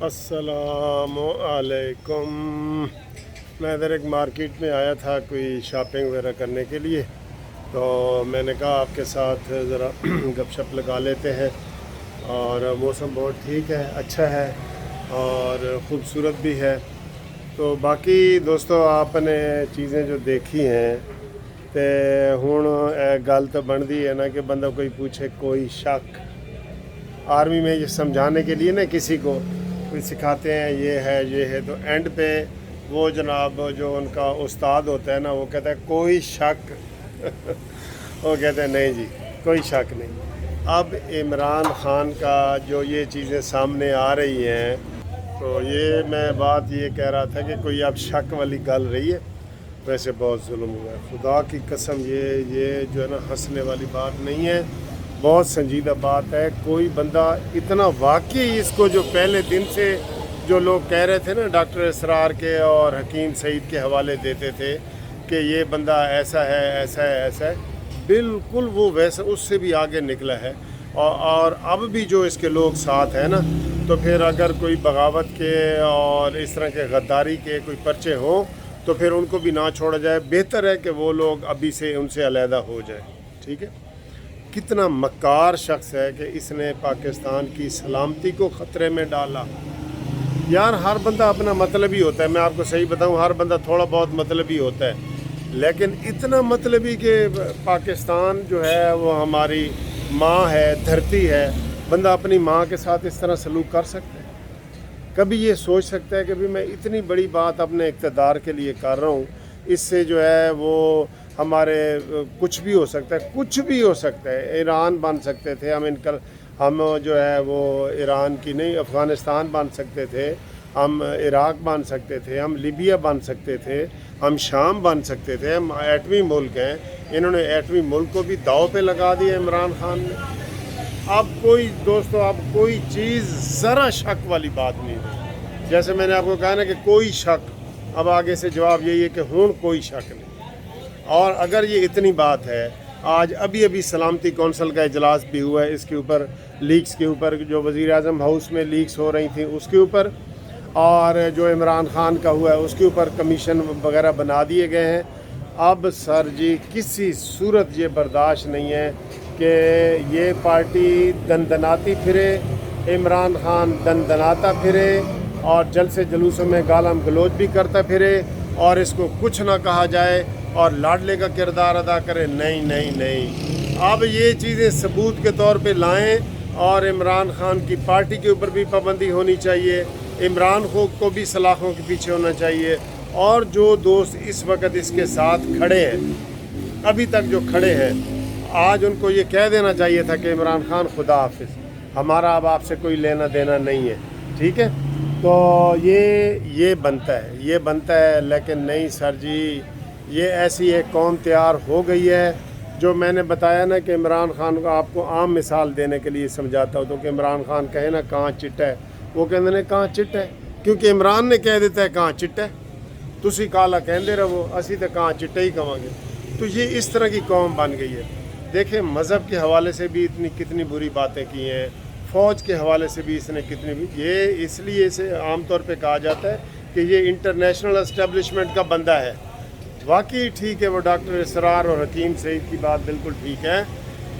अस्सलाम वालेकुम। मैं इधर एक मार्केट में आया था कोई शॉपिंग वगैरह करने के लिए, तो मैंने कहा आपके साथ ज़रा गपशप लगा लेते हैं। और मौसम बहुत ठीक है, अच्छा है और ख़ूबसूरत भी है। तो बाकी दोस्तों आपने चीज़ें जो देखी हैं तो हुण गल तो बनती है ना कि बंदा कोई पूछे कोई शक। आर्मी में ये समझाने के लिए ना किसी को कोई सिखाते हैं ये है तो एंड पे वो जनाब जो उनका उस्ताद होता है ना वो कहता है कोई शक वो कहते हैं नहीं जी कोई शक नहीं। अब इमरान खान का जो ये चीज़ें सामने आ रही हैं तो ये मैं बात ये कह रहा था कि कोई अब शक वाली गल रही है, वैसे बहुत जुल्म हुआ है। खुदा की कसम ये जो है ना हंसने वाली बात नहीं है, बहुत संजीदा बात है। कोई बंदा इतना वाकई इसको जो पहले दिन से जो लोग कह रहे थे ना डॉक्टर इसरार के और हकीम सईद के हवाले देते थे कि ये बंदा ऐसा है ऐसा है ऐसा है, बिल्कुल वो वैसा उससे भी आगे निकला है। और अब भी जो इसके लोग साथ हैं ना, तो फिर अगर कोई बगावत के और इस तरह के गद्दारी के कोई पर्चे हों तो फिर उनको भी ना छोड़ा जाए। बेहतर है कि वो लोग अभी से उनसे अलहदा हो जाए। ठीक है, कितना मक्कार शख्स है कि इसने पाकिस्तान की सलामती को ख़तरे में डाला। यार हर बंदा अपना मतलब ही होता है, मैं आपको सही बताऊं, हर बंदा थोड़ा बहुत मतलब ही होता है, लेकिन इतना मतलबी कि पाकिस्तान जो है वो हमारी माँ है, धरती है, बंदा अपनी माँ के साथ इस तरह सलूक कर सकता है? कभी ये सोच सकता है कि भी मैं इतनी बड़ी बात अपने इक़्तिदार के लिए कर रहा हूँ, इससे जो है वो हमारे कुछ भी हो सकता है, कुछ भी हो सकता है। ईरान बन सकते थे हम जो है वो ईरान की नहीं अफ़गानिस्तान बन सकते थे, हम इराक़ बन सकते थे, हम लीबिया बन सकते थे, हम शाम बन सकते थे, हम एटमी मुल्क हैं। इन्होंने एटमी मुल्क को भी दाव पे लगा दिया इमरान खान ने। अब कोई दोस्तों अब कोई चीज़ ज़रा शक वाली बात नहीं है। जैसे मैंने आपको कहा ना कि कोई शक, अब आगे से जवाब यही है कि हुण कोई शक नहीं। और अगर ये इतनी बात है, आज अभी सलामती कौंसिल का इजलास भी हुआ है इसके ऊपर, लीक्स के ऊपर, जो वज़ीर आज़म हाउस में लीक्स हो रही थी उसके ऊपर, और जो इमरान खान का हुआ है उसके ऊपर कमीशन वगैरह बना दिए गए हैं। अब सर जी किसी सूरत ये बर्दाश्त नहीं है कि ये पार्टी दनदनाती फिरे, इमरान खान दनदनाता फिरे और जलसे जुलूसों में गालम गलोच भी करता फिरे और इसको कुछ ना कहा जाए और लाडले का किरदार अदा करे। नहीं नहीं नहीं, अब ये चीज़ें सबूत के तौर पे लाएं और इमरान खान की पार्टी के ऊपर भी पाबंदी होनी चाहिए, इमरान खान को भी सलाखों के पीछे होना चाहिए। और जो दोस्त इस वक्त इसके साथ खड़े हैं, अभी तक जो खड़े हैं, आज उनको ये कह देना चाहिए था कि इमरान खान खुदा हाफिज़, हमारा अब आपसे कोई लेना देना नहीं है। ठीक है, तो ये बनता है, लेकिन नहीं सर जी, ये ऐसी एक कौम तैयार हो गई है। जो मैंने बताया ना कि इमरान खान को आपको आम मिसाल देने के लिए समझाता हूँ, तो कि इमरान खान कहे ना कहाँ चिट्टा है, वो कहते हैं कहाँ चिट्टा है, क्योंकि इमरान ने कह देता है कहाँ चिट्टा है, तुसी काला कहते रहो, असी तो कहाँ चिट्टा ही कहेंगे। तो ये इस तरह की कौम बन गई है। देखें मज़हब के हवाले से भी कितनी बुरी बातें की हैं, फ़ौज के हवाले से भी इसने कितनी भी, ये इसलिए इसे आम तौर पे कहा जाता है कि ये इंटरनेशनल एस्टेब्लिशमेंट का बंदा है। वाकई ठीक है, वो डॉक्टर इसरार और हकीम सईद की बात बिल्कुल ठीक है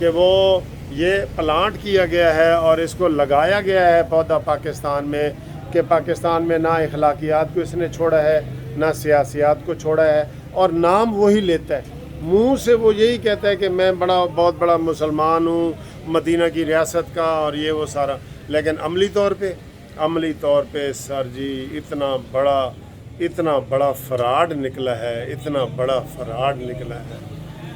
कि वो ये प्लांट किया गया है और इसको लगाया गया है पौधा पाकिस्तान में, कि पाकिस्तान में ना अखलाकियात को इसने छोड़ा है ना सियासियात को छोड़ा है, और नाम वही लेता है, मुंह से वो यही कहता है कि मैं बहुत बड़ा मुसलमान हूँ, मदीना की रियासत का और ये वो सारा, लेकिन अमली तौर पे सर जी इतना बड़ा फ्रॉड निकला है, इतना बड़ा फ्रॉड निकला है।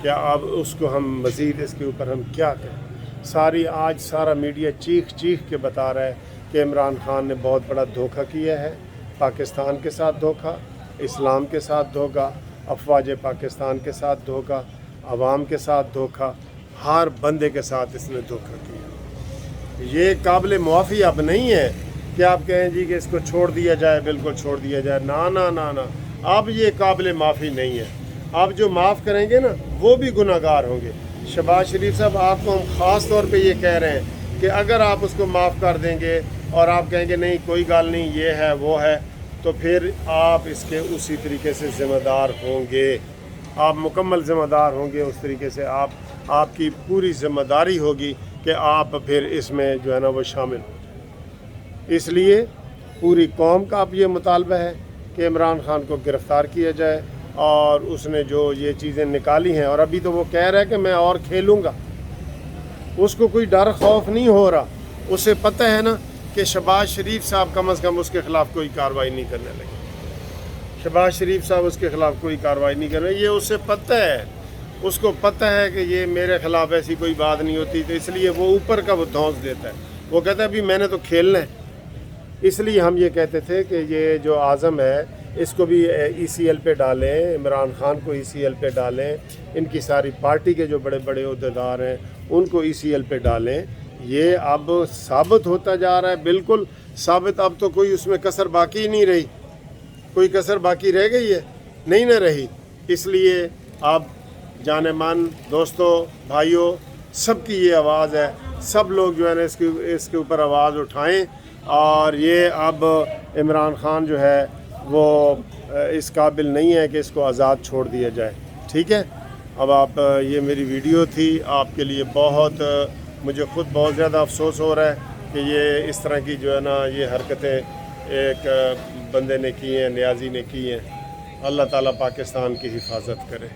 क्या अब उसको हम मज़ीद इसके ऊपर हम क्या करें? आज सारा मीडिया चीख के बता रहा है कि इमरान खान ने बहुत बड़ा धोखा किया है, पाकिस्तान के साथ धोखा, इस्लाम के साथ धोखा, अफवाज पाकिस्तान के साथ धोखा, अवाम के साथ धोखा, हर बंदे के साथ इसने धोखा किया। ये काबिल मुआफ़ी अब नहीं है कि आप कहें जी कि इसको छोड़ दिया जाए, बिल्कुल छोड़ दिया जाए, ना ना ना ना, अब ये काबिल माफ़ी नहीं है। अब जो माफ़ करेंगे ना वो भी गुनाहगार होंगे। शहबाज शरीफ साहब, आपको हम ख़ास तौर पे ये कह रहे हैं कि अगर आप उसको माफ़ कर देंगे اور آپ کہیں کہ نہیں کوئی گل نہیں یہ ہے وہ ہے، تو پھر آپ اس کے اسی طریقے سے ذمہ دار ہوں گے، آپ مکمل ذمہ دار ہوں گے اس طریقے سے، آپ کی پوری ذمہ داری ہوگی کہ آپ پھر اس میں جو ہے نا وہ شامل ہوں۔ اس لیے پوری قوم کا اب یہ مطالبہ ہے کہ عمران خان کو گرفتار کیا جائے، اور اس نے جو یہ چیزیں نکالی ہیں، اور ابھی تو وہ کہہ رہا ہے کہ میں اور کھیلوں گا، اس کو کوئی ڈر خوف نہیں ہو رہا، اسے پتہ ہے نا کہ شہباز شریف صاحب کم از کم اس کے خلاف کوئی کارروائی نہیں کرنے لگے، شہباز شریف صاحب اس کے خلاف کوئی کارروائی نہیں کر رہے، یہ اسے پتہ ہے، اس کو پتہ ہے کہ یہ میرے خلاف ایسی کوئی بات نہیں ہوتی، تو اس لیے وہ اوپر کا وہ دھونس دیتا ہے، وہ کہتا ہے ابھی میں نے تو کھیلنا ہے۔ اس لیے ہم یہ کہتے تھے کہ یہ جو اعظم ہے اس کو بھی ای سی ایل پہ ڈالیں، عمران خان کو ای سی ایل پہ ڈالیں، ان کی ساری پارٹی کے جو بڑے بڑے عہدیدار ہیں ان کو ای سی ایل پہ ڈالیں۔ یہ اب ثابت ہوتا جا رہا ہے، بالکل ثابت، اب تو کوئی اس میں کسر باقی نہیں رہی، کوئی کسر باقی رہ گئی ہے؟ نہیں نہ رہی۔ اس لیے اب جان من دوستوں بھائیوں سب کی یہ آواز ہے، سب لوگ جو ہے نا اس کے اوپر آواز اٹھائیں، اور یہ اب عمران خان جو ہے وہ اس قابل نہیں ہے کہ اس کو آزاد چھوڑ دیا جائے، ٹھیک ہے۔ اب آپ یہ میری ویڈیو تھی، آپ کے لیے بہت مجھے خود بہت زیادہ افسوس ہو رہا ہے کہ یہ اس طرح کی جو ہے نا یہ حرکتیں ایک بندے نے کی ہیں، نیازی نے کی ہیں۔ اللہ تعالیٰ پاکستان کی حفاظت کرے۔